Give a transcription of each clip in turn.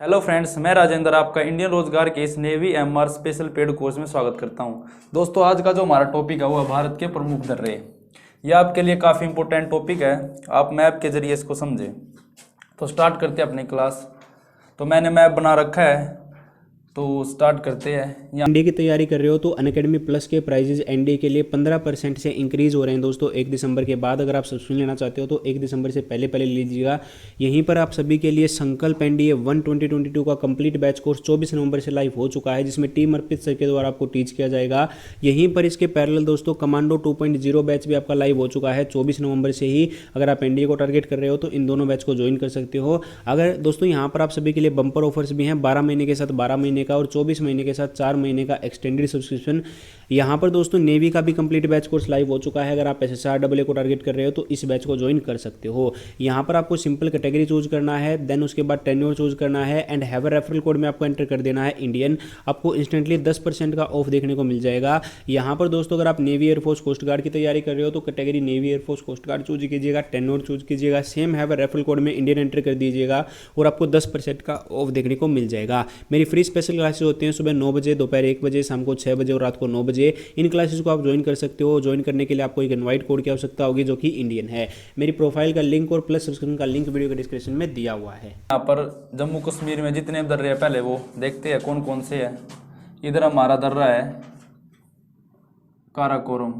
Hello friends, मैं राजेंद्र आपका Indian रोजगार के इस navy MR special paid course में स्वागत करता हूं। दोस्तों, आज का जो हमारा टॉपिक है वो है भारत के प्रमुख दर्रे। यह आपके लिए काफ़ी इंपॉर्टेंट टॉपिक है, आप मैप के जरिए इसको समझें। तो स्टार्ट करते हैं अपनी क्लास। तो मैंने मैप बना रखा है, तो स्टार्ट करते हैं। एनडीए की तैयारी कर रहे हो तो अनअकैडमी प्लस के प्राइजेज एनडीए के लिए 15% से इंक्रीज हो रहे हैं दोस्तों 1 दिसंबर के बाद। अगर आप सब्सक्रिप्शन लेना चाहते हो तो 1 दिसंबर से पहले पहले लीजिएगा। यहीं पर आप सभी के लिए संकल्प एनडीए 1 2022 का कंप्लीट बैच कोर्स 24 नवंबर से लाइव हो चुका है, जिसमें टीम अर्पित सर के द्वारा आपको टीच किया जाएगा। यहीं पर इसके पैरेलल दोस्तों कमांडो 2.0 बैच भी आपका लाइव हो चुका है 24 नवंबर से ही। अगर आप एनडीए को टारगेट कर रहे हो तो इन दोनों बैच को ज्वाइन कर सकते हो। अगर दोस्तों यहाँ पर आप सभी के लिए बम्पर ऑफर्स भी हैं, 12 महीने के साथ 12 महीने का और 24 महीने के साथ 4 महीने का एक्सटेंडेड सब्सक्रिप्शन। यहाँ पर दोस्तों नेवी का भी कंप्लीट बैच कोर्स लाइव हो चुका है। अगर आप SSR AA को टारगेट कर रहे हो तो इस बैच को ज्वाइन कर सकते हो। यहाँ पर आपको सिंपल कैटेगरी चूज करना है, देन उसके बाद टेन्योर चूज करना है and have a referral code में आपको एंटर कर देना है इंडियन। आपको इंस्टेंटली 10% का ऑफ देखने को मिल जाएगा। यहाँ पर दोस्तों अगर आप नेवी एयरफोर्स कोस्ट गार्ड की तैयारी कर रहे हो तो category navy air force coast guard choose कीजिएगा, टेन्योर चूज कीजिएगा, same have a referral code में इंडियन एंटर कर दीजिएगा और आपको 10% का ऑफ देखने को मिल जाएगा। मेरी फ्री स्पेशल क्लासेस होती हैं सुबह 9 बजे, दोपहर 1 बजे, शाम को 6 बजे और रात को 9 बजे। इन क्लासेस को आप ज्वाइन कर सकते हो। ज्वाइन करने के लिए आपको एक इनवाइट कोड की आवश्यकता होगी जो कि इंडियन है। मेरी प्रोफाइल का लिंक और प्लस सब्सक्रिप्शन का लिंक वीडियो के डिस्क्रिप्शन में दिया हुआ है। यहाँ पर जम्मू कश्मीर में जितने दर्रे हैं पहले वो देखते हैं कौन कौन से हैं। इधर हमारा दर्रा है काराकोरम।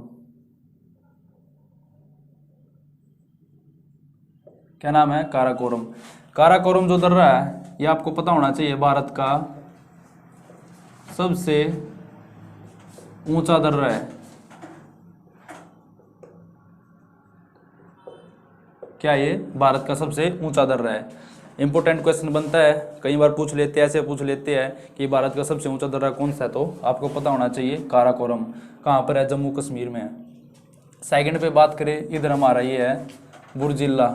क्या नाम है? काराकोरम। काराकोरम जो दर्रा है ये आपको पता होना चाहिए भारत का सबसे ऊंचा दर्रा है। क्या ये भारत का सबसे ऊंचा दर्रा है? इंपॉर्टेंट क्वेश्चन बनता है, कई बार पूछ लेते हैं, ऐसे पूछ लेते हैं कि भारत का सबसे ऊंचा दर्रा कौन सा है, तो आपको पता होना चाहिए काराकोरम कहाँ पर है, जम्मू कश्मीर में है। सेकंड पे बात करें, इधर हमारा ये है बुर्जिल्ला।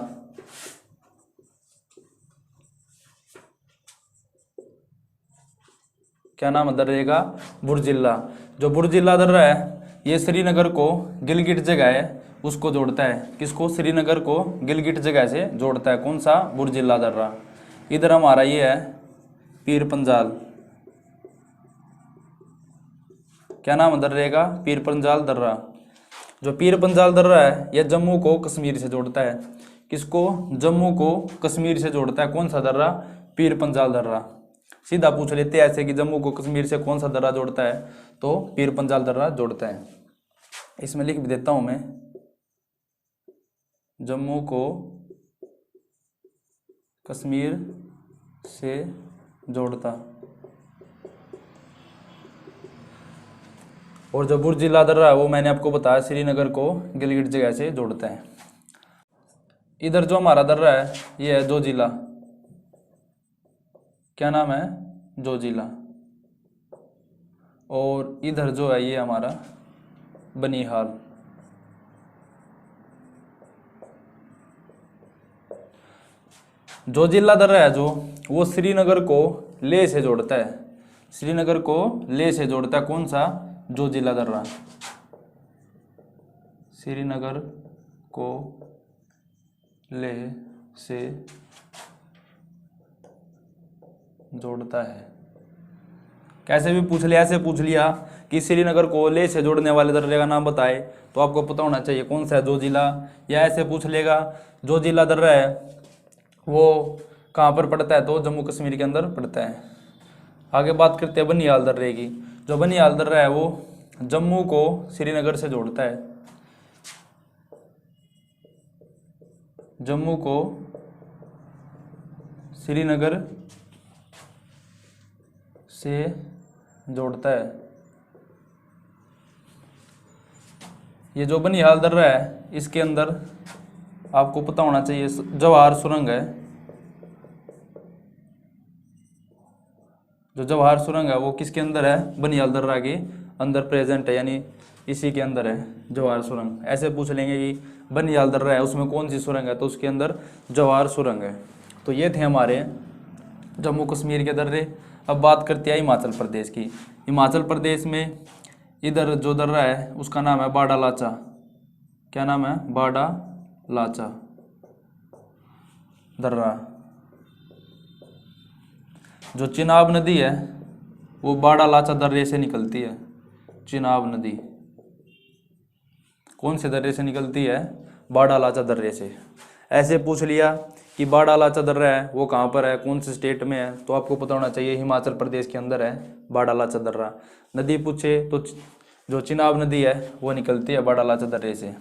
क्या नाम है दर्रे का? बुर्जिल्ला। जो बुर्जिल्ला दर्रा है ये श्रीनगर को गिलगिट जगह है उसको जोड़ता है। किसको? श्रीनगर को गिलगिट जगह से जोड़ता है। कौन सा? बुर्जिल्ला दर्रा। इधर हमारा ये है पीर पंजाल। क्या नाम है दर्रे का? पीर पंजाल दर्रा। जो पीर पंजाल दर्रा है यह जम्मू को कश्मीर से जोड़ता है। किसको? जम्मू को कश्मीर से जोड़ता है। कौन सा दर्रा? पीर पंजाल दर्रा। सीधा पूछ लेते हैं ऐसे कि जम्मू को कश्मीर से कौन सा दर्रा जोड़ता है, तो पीर पंजाल दर्रा जोड़ता है। इसमें लिख भी देता हूं मैं, जम्मू को कश्मीर से जोड़ता। और जो बुर्जिल्ला दर्रा है वो मैंने आपको बताया श्रीनगर को गिलगिट जगह से जोड़ता है। इधर जो हमारा दर्रा है ये है जोजिला। क्या नाम है? जोजिला। और इधर जो है ये हमारा बनिहाल। जोजिला दर्रा है जो वो श्रीनगर को लेह से जोड़ता है। श्रीनगर को लेह से जोड़ता है। कौन सा? जोजिला दर्रा। श्रीनगर को लेह से जोड़ता है। कैसे भी पूछ लिया, ऐसे पूछ लिया कि श्रीनगर को लेह से जोड़ने वाले दर्रे का नाम बताए, तो आपको पता होना चाहिए कौन सा है, जोजिला। या ऐसे पूछ लेगा जोजिला दर्रा है वो कहाँ पर पड़ता है, तो जम्मू कश्मीर के अंदर पड़ता है। आगे बात करते हैं बनिहाल दर्रे की। जो बनिहाल दर्रा है वो जम्मू को श्रीनगर से जोड़ता है। जम्मू को श्रीनगर से जोड़ता है। ये जो बनिहाल दर्रा है इसके अंदर आपको पता होना चाहिए जवाहर सुरंग है। जो जवाहर सुरंग है वो किसके अंदर है? बनिहाल दर्रा के अंदर प्रेजेंट है, यानी इसी के अंदर है जवाहर सुरंग। ऐसे पूछ लेंगे कि बनिहाल दर्रा है उसमें कौन सी सुरंग है, तो उसके अंदर जवाहर सुरंग है। तो ये थे हमारे जम्मू कश्मीर के दर्रे। अब बात करते हैं हिमाचल प्रदेश की। हिमाचल प्रदेश में इधर जो दर्रा है उसका नाम है बाड़ा लाचा। क्या नाम है? बाड़ा लाचा दर्रा। जो चिनाब नदी है वो बाड़ा लाचा दर्रे से निकलती है। चिनाब नदी कौन से दर्रे से निकलती है? बाड़ा लाचा दर्रे से। ऐसे पूछ लिया कि बाड़ा लाचा दर्रा है वो कहाँ पर है, कौन से स्टेट में है, तो आपको पता होना चाहिए हिमाचल प्रदेश के अंदर है बाड़ा लाचा दर्रा। नदी पूछे तो जो चिनाब नदी है वो निकलती है बाड़ा लाचा दर्रे से।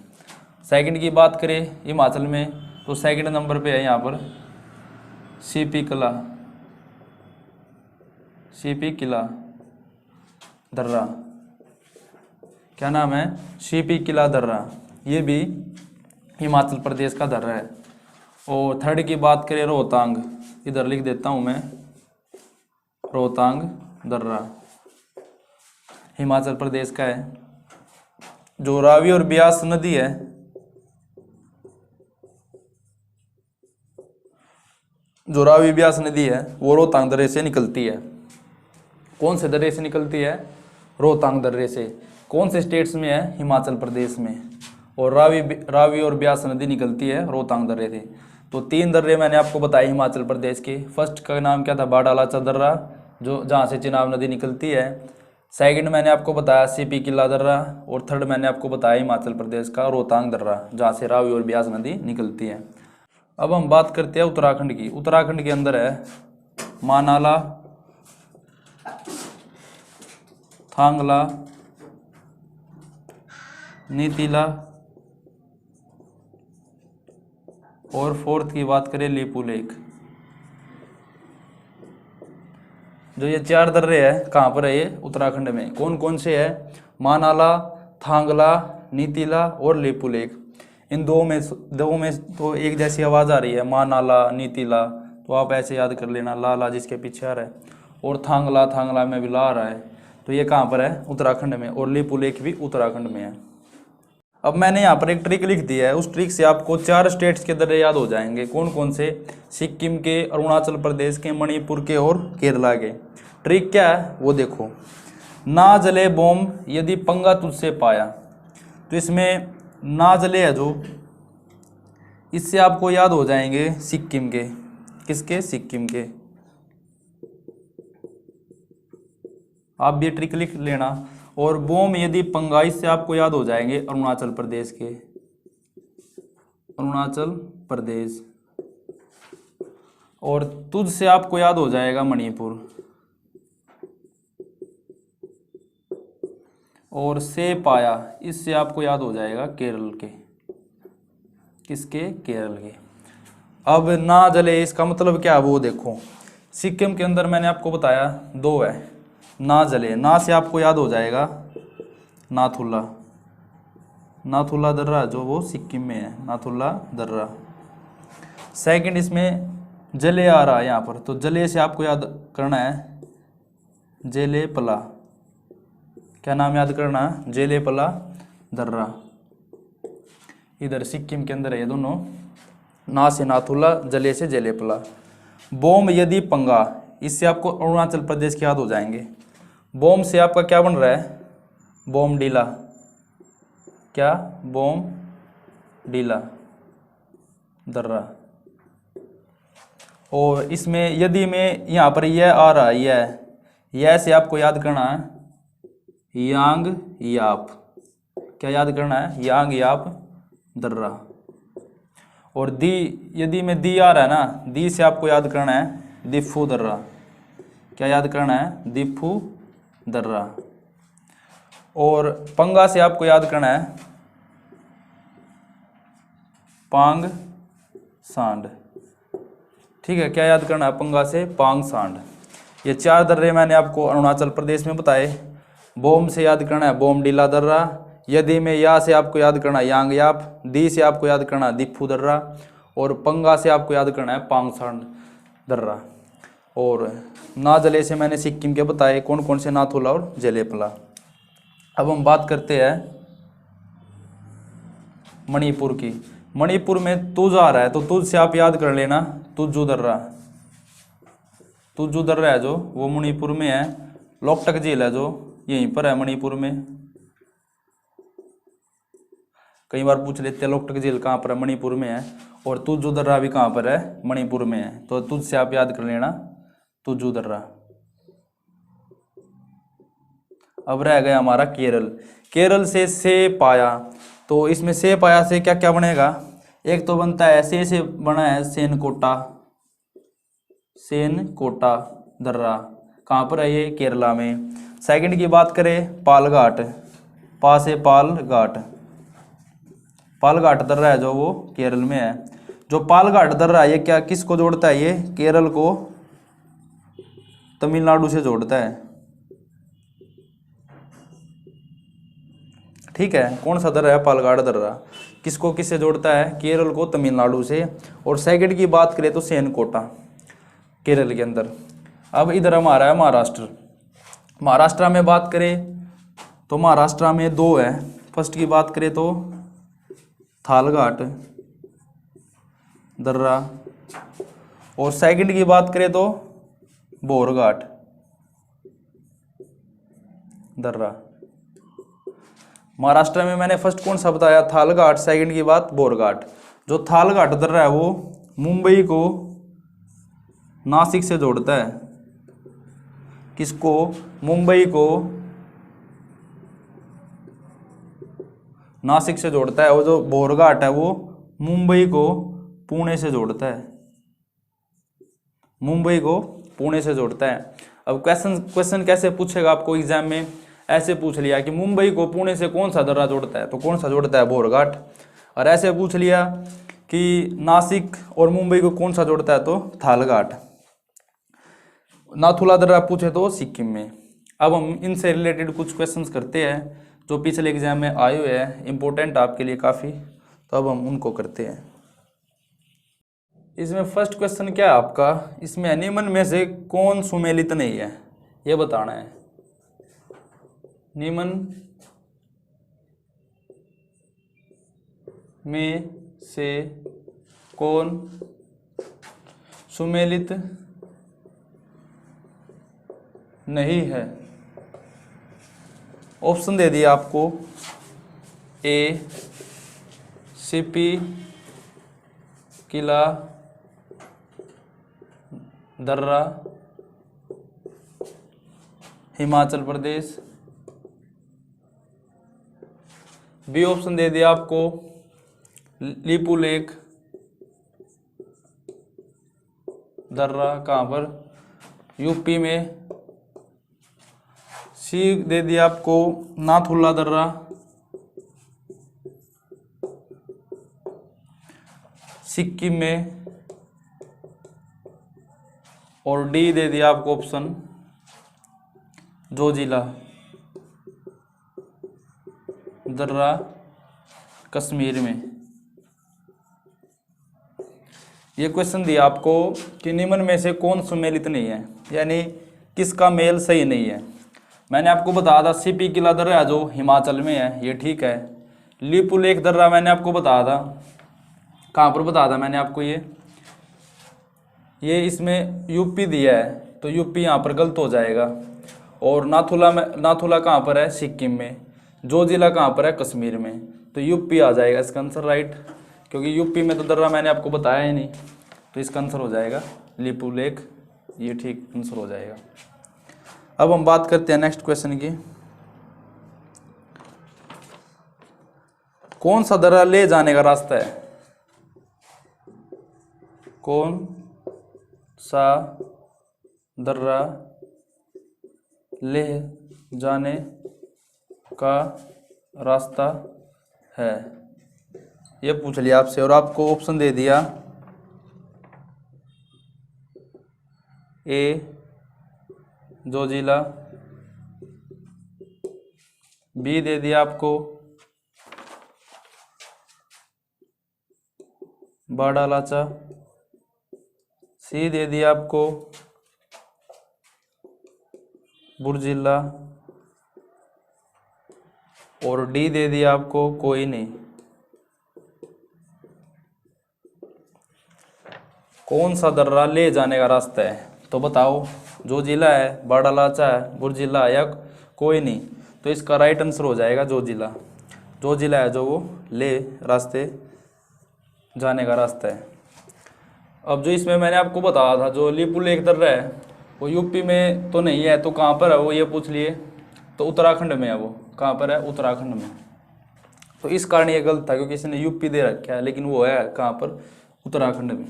सेकंड की बात करें हिमाचल में तो सेकंड नंबर पे है यहाँ पर सीपी किला दर्रा। क्या नाम है? सीपी किला दर्रा। ये भी हिमाचल प्रदेश का दर्रा है। और थर्ड की बात करें रोहतांग, इधर लिख देता हूँ मैं, रोहतांग दर्रा हिमाचल प्रदेश का है। जो रावी और ब्यास नदी है, जो रावी ब्यास नदी है वो रोहतांग दर्रे से निकलती है। कौन से दर्रे से निकलती है? रोहतांग दर्रे से। कौन से स्टेट्स में है? हिमाचल प्रदेश में। और रावी और ब्यास नदी निकलती है रोहतांग दर्रे से। तो 3 दर्रे मैंने आपको बताए हिमाचल प्रदेश के। फर्स्ट का नाम क्या था? बाड़ा लाचा दर्रा, जो जहाँ से चिनाब नदी निकलती है। सेकंड मैंने आपको बताया सीपी किला दर्रा। और थर्ड मैंने आपको बताया हिमाचल प्रदेश का रोहतांग दर्रा, जहाँ से रावी और ब्यास नदी निकलती है। अब हम बात करते हैं उत्तराखंड की। उत्तराखंड के अंदर है मानाला, थांगला, नीतिला और फोर्थ की बात करें लीपू लेक। जो ये 4 दर्रे हैं कहाँ पर है? ये उत्तराखंड में। कौन कौन से है? मानाला, थांगला, नीतिला और लीपू लेक। इन दो में तो एक जैसी आवाज़ आ रही है, मानाला, नीतिला, तो आप ऐसे याद कर लेना, ला ला जिसके पीछे आ रहा है। और थांगला में भी ला आ रहा है। तो ये कहाँ पर है? उत्तराखंड में। और लीपू लेक भी उत्तराखंड में है। अब मैंने यहाँ पर एक ट्रिक लिख दी है, उस ट्रिक से आपको 4 स्टेट्स के दर्रे याद हो जाएंगे। कौन कौन से? सिक्किम के, अरुणाचल प्रदेश के, मणिपुर के और केरला के। ट्रिक क्या है वो देखो। ना जले बॉम्ब यदि पंगा तुझसे पाया। तो इसमें ना जले है जो, इससे आपको याद हो जाएंगे सिक्किम के। किसके? सिक्किम के। आप भी ट्रिक लिख लेना। और बोम यदि पंगा, इससे आपको याद हो जाएंगे अरुणाचल प्रदेश के। अरुणाचल प्रदेश। और तुझ से आपको याद हो जाएगा मणिपुर। और से पाया, इससे आपको याद हो जाएगा केरल के। किसके? केरल के। अब ना जले इसका मतलब क्या है वो देखो। सिक्किम के अंदर मैंने आपको बताया 2 है। ना जले, ना से आपको याद हो जाएगा नाथुला दर्रा, जो वो सिक्किम में है, नाथुला दर्रा। सेकंड इसमें जले आ रहा है यहाँ पर, तो जले से आपको याद करना है जेलेपला। क्या नाम याद करना है? जेलेपला दर्रा। इधर सिक्किम के अंदर है ये दोनों। ना से नाथुला, जले से जेलेपला। बोम यदि पंगा, इससे आपको अरुणाचल प्रदेश के याद हो जाएंगे। बोम से आपका क्या बन रहा है? बोम डीला। क्या? बोम डीला दर्रा। और इसमें यदि में यहाँ पर यह आ रहा है, यह से आपको याद करना है यांग याप। क्या याद करना है? यांग याप दर्रा। और दी, यदि में दी आ रहा है ना, दी से आपको याद करना है दिफू दर्रा। क्या याद करना है? दिफू दर्रा। और पंगा से आपको याद करना है पांग सांड। ठीक है, क्या याद करना है पंगा से? पांग सांड। ये 4 दर्रे मैंने आपको अरुणाचल प्रदेश में बताए। बोम से याद करना है बोम डीला दर्रा। यदि में या से आपको याद करना है यांग याप। दी से आपको याद करना है दिफू दर्रा। और पंगा से आपको याद करना है पांग सांड दर्रा। और ना जले से मैंने सिक्किम के बताए, कौन कौन से? नाथुला और जेलेपला। अब हम बात करते हैं मणिपुर की। मणिपुर में तुझ आ रहा है, तो तुझ से आप याद कर लेना तुझू दर्रा। तुझू दर्रा है जो वो मणिपुर में है। लोकटक झील है जो यहीं पर है मणिपुर में। कई बार पूछ लेते हैं लोकटक झील कहाँ पर है? मणिपुर में है। और तुझू दर्रा भी कहाँ पर है? मणिपुर में है। तो तुझ से आप याद कर लेना तुजू दर्रा। अब रह गया हमारा केरल। केरल से पाया, तो इसमें से पाया से क्या क्या बनेगा? एक तो बनता है से बना है सेनकोटा, सेनकोटा दर्रा। कहाँ पर है ये? केरला में। सेकंड की बात करें पालघाट, पा से पालघाट, पालघाट दर्रा है जो वो केरल में है। जो पालघाट दर्रा है ये क्या किसको जोड़ता है? ये केरल को तमिलनाडु से जोड़ता है। ठीक है, कौन सा दर्रा है? पालघाट दर्रा। किसको किससे जोड़ता है? केरल को तमिलनाडु से। और सेकंड की बात करें तो सेनकोटा, केरल के अंदर। अब इधर हमारा है महाराष्ट्र। महाराष्ट्र में बात करें तो महाराष्ट्र में दो है। फर्स्ट की बात करें तो थालघाट दर्रा, और सेकंड की बात करें तो बोरघाट दर्रा। महाराष्ट्र में मैंने फर्स्ट कौन सा बताया? थालघाट। सेकंड की बात बोरघाट। जो थालघाट दर्रा है वो मुंबई को नासिक से जोड़ता है। किसको? मुंबई को नासिक से जोड़ता है। और जो बोरघाट है वो मुंबई को पुणे से जोड़ता है, मुंबई को पुणे से जोड़ता है। अब क्वेश्चन कैसे पूछेगा आपको एग्जाम में? ऐसे पूछ लिया कि मुंबई को पुणे से कौन सा दर्रा जोड़ता है, तो कौन सा जोड़ता है? बोरघाट। और ऐसे पूछ लिया कि नासिक और मुंबई को कौन सा जोड़ता है, तो थालघाट। नाथुला दर्रा पूछे तो सिक्किम में। अब हम इनसे रिलेटेड कुछ क्वेश्चंस करते हैं जो पिछले एग्जाम में आए हुए हैं, इंपॉर्टेंट आपके लिए काफ़ी, तो अब हम उनको करते हैं। इसमें फर्स्ट क्वेश्चन क्या है आपका? इसमें निम्न में से कौन सुमेलित नहीं है, ये बताना है। निम्न में से कौन सुमेलित नहीं है? ऑप्शन दे दिया आपको। ए सीपी, किला दर्रा हिमाचल प्रदेश। बी ऑप्शन दे दिया आपको लिपू लेक दर्रा, कहाँ पर? यूपी में। सी दे दिया आपको नाथुला दर्रा सिक्किम में। और डी दे दिया आपको ऑप्शन जोजिला दर्रा कश्मीर में। ये क्वेश्चन दिया आपको कि निम्न में से कौन सुमेलित नहीं है, यानी किसका मेल सही नहीं है। मैंने आपको बताया था सीपी किला दर्रा जो हिमाचल में है, ये ठीक है। लिपू लेक दर्रा मैंने आपको बताया था, कहाँ पर बताया था मैंने आपको? ये इसमें यूपी दिया है, तो यूपी यहाँ पर गलत हो जाएगा। और नाथुला कहाँ पर है? सिक्किम में। जो जिला कहाँ पर है? कश्मीर में। तो यूपी आ जाएगा इसका आंसर, राइट, क्योंकि यूपी में तो दर्रा मैंने आपको बताया ही नहीं, तो इसका आंसर हो जाएगा लिपू लेक, ये ठीक आंसर हो जाएगा। अब हम बात करते हैं नेक्स्ट क्वेश्चन की। कौन सा दर्रा ले जाने का रास्ता है? कौन सा दर्रा ले जाने का रास्ता है, ये पूछ लिया आपसे। और आपको ऑप्शन दे दिया ए जोजिला, बी दे दिया आपको बाड़ालाचा, सी दे दिया आपको बुर्जिला, और डी दे दिया आपको कोई नहीं। कौन सा दर्रा ले जाने का रास्ता है, तो बताओ। जो जिला है, बाड़ालाचा है, बुर्जिला या कोई नहीं, तो इसका राइट आंसर हो जाएगा जो जिला। जो जिला है जो वो ले रास्ते जाने का रास्ता है। अब जो इसमें मैंने आपको बताया था, जो लिपू लेक दर्रा है वो यूपी में तो नहीं है, तो कहाँ पर है वो, ये पूछ लिए। तो उत्तराखंड में है वो। कहाँ पर है? उत्तराखंड में। तो इस कारण ये गलत था, क्योंकि इसने यूपी दे रखा है, लेकिन वो है कहाँ पर? उत्तराखंड में।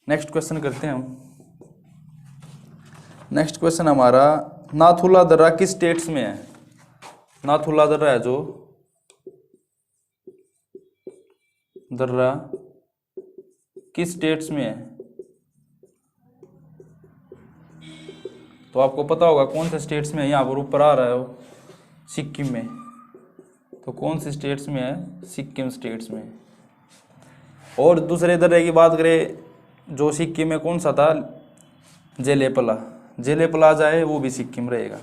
नेक्स्ट क्वेश्चन करते हैं हम। नेक्स्ट क्वेश्चन हमारा, नाथुला दर्रा किस स्टेट्स में है? नाथुला दर्रा है जो दर्रा किस स्टेट्स में है? तो आपको पता होगा कौन से स्टेट्स में है। यहाँ पर ऊपर आ रहा है वो, सिक्किम में। तो कौन से स्टेट्स में है? सिक्किम स्टेट्स में। और दूसरे दर्रे की बात करें जो सिक्किम में, कौन सा था? जेलेपला। जेलेपला आ जाए वो भी सिक्किम रहेगा।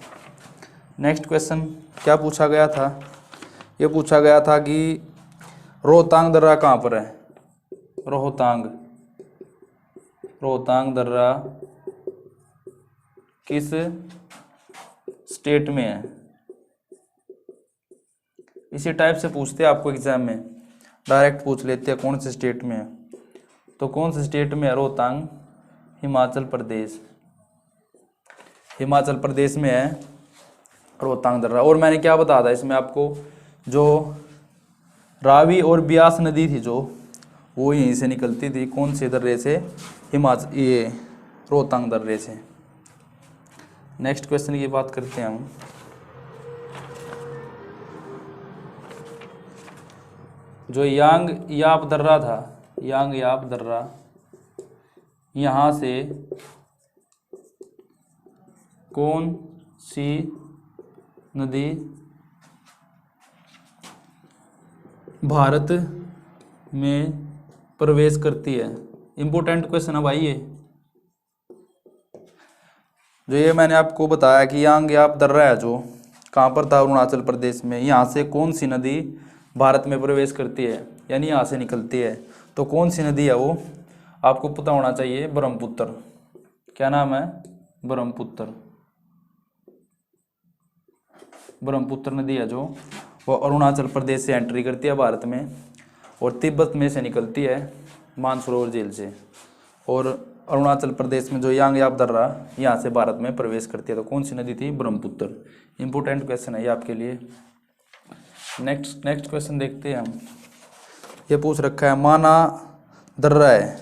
नेक्स्ट क्वेश्चन क्या पूछा गया था? ये पूछा गया था कि रोहतांग दर्रा कहाँ पर है? रोहतांग दर्रा किस स्टेट में है? इसी टाइप से पूछते हैं आपको एग्जाम में, डायरेक्ट पूछ लेते हैं कौन से स्टेट में है। तो कौन से स्टेट में है रोहतांग? हिमाचल प्रदेश। हिमाचल प्रदेश में है रोहतांग दर्रा। और मैंने क्या बताया था इसमें आपको, जो रावी और ब्यास नदी थी जो, वो यहीं से निकलती थी। कौन से दर्रे से? ये रोहतांग दर्रे से। नेक्स्ट क्वेश्चन की बात करते हैं हम। जो यांग याप दर्रा था, यांग याप दर्रा, यहाँ से कौन सी नदी भारत में प्रवेश करती है? इम्पोर्टेंट क्वेश्चन है भाई ये। जो ये मैंने आपको बताया कि यांग याप दर्रा है जो, कहाँ पर था? अरुणाचल प्रदेश में। यहाँ से कौन सी नदी भारत में प्रवेश करती है, यानी यहाँ से निकलती है? तो कौन सी नदी है वो आपको पता होना चाहिए। ब्रह्मपुत्र। क्या नाम है? ब्रह्मपुत्र। ब्रह्मपुत्र नदी है जो, वो अरुणाचल प्रदेश से एंट्री करती है भारत में, और तिब्बत में से निकलती है मानसरोवर झील से। और अरुणाचल प्रदेश में जो यांग याप दर्रा, यहाँ से भारत में प्रवेश करती है। तो कौन सी नदी थी? ब्रह्मपुत्र। इंपोर्टेंट क्वेश्चन है ये आपके लिए। नेक्स्ट क्वेश्चन देखते हैं हम। ये पूछ रखा है, माना दर्रा है,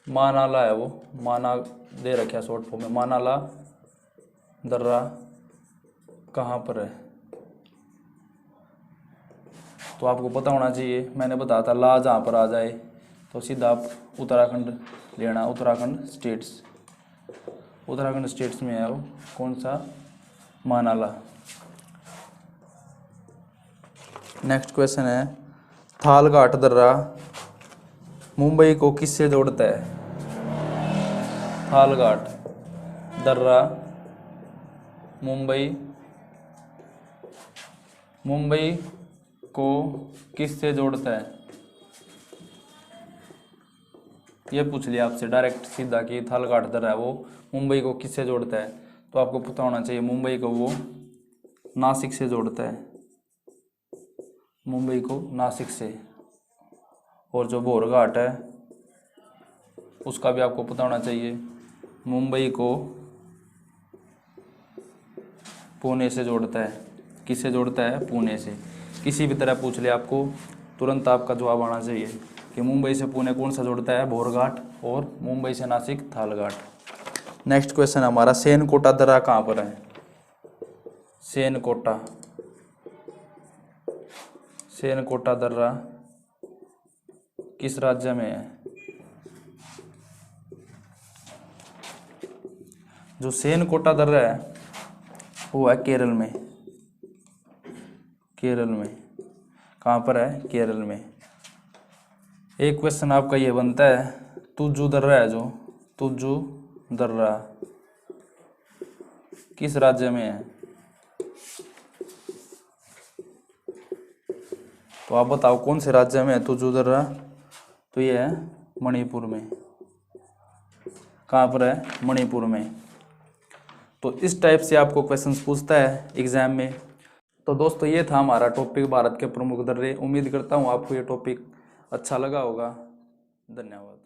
मानाला है वो, माना दे रखा है शॉर्ट फॉर्म में। मानाला दर्रा कहाँ पर है? तो आपको पता होना चाहिए, मैंने बताया था ला जहाँ पर आ जाए तो सीधा आप उत्तराखंड लेना। उत्तराखंड स्टेट्स में है वो। कौन सा? मानाला। नेक्स्ट क्वेश्चन है, थालघाट दर्रा मुंबई को किससे जोड़ता है? थालघाट दर्रा मुंबई को किससे जोड़ता है? ये पूछ लिया आपसे डायरेक्ट सीधा कि थालघाट दर्रा है वो मुंबई को किससे जोड़ता है। तो आपको पता होना चाहिए मुंबई को वो नासिक से जोड़ता है। मुंबई को नासिक से। और जो बोरघाट है उसका भी आपको पता होना चाहिए, मुंबई को पुणे से जोड़ता है। किससे जोड़ता है? पुणे से। किसी भी तरह पूछ ले आपको, तुरंत आपका जवाब आना चाहिए कि मुंबई से पुणे कौन सा जोड़ता है? बोरघाट। और मुंबई से नासिक थालघाट। नेक्स्ट क्वेश्चन हमारा, सेनकोटा दर्रा कहाँ पर है? सेनकोटा दर्रा किस राज्य में है? जो सेनकोटा दर्रा है वो है केरल में। कहाँ पर है? केरल में। एक क्वेश्चन आपका ये बनता है, तुज्जू दर्रा है जो, तुज्जू दर्रा किस राज्य में है? तो आप बताओ कौन से राज्य में है तुज्जू दर्रा? तो ये है मणिपुर में। कहाँ पर है? मणिपुर में। तो इस टाइप से आपको क्वेश्चंस पूछता है एग्जाम में। तो दोस्तों ये था हमारा टॉपिक भारत के प्रमुख दर्रे। उम्मीद करता हूँ आपको ये टॉपिक अच्छा लगा होगा। धन्यवाद।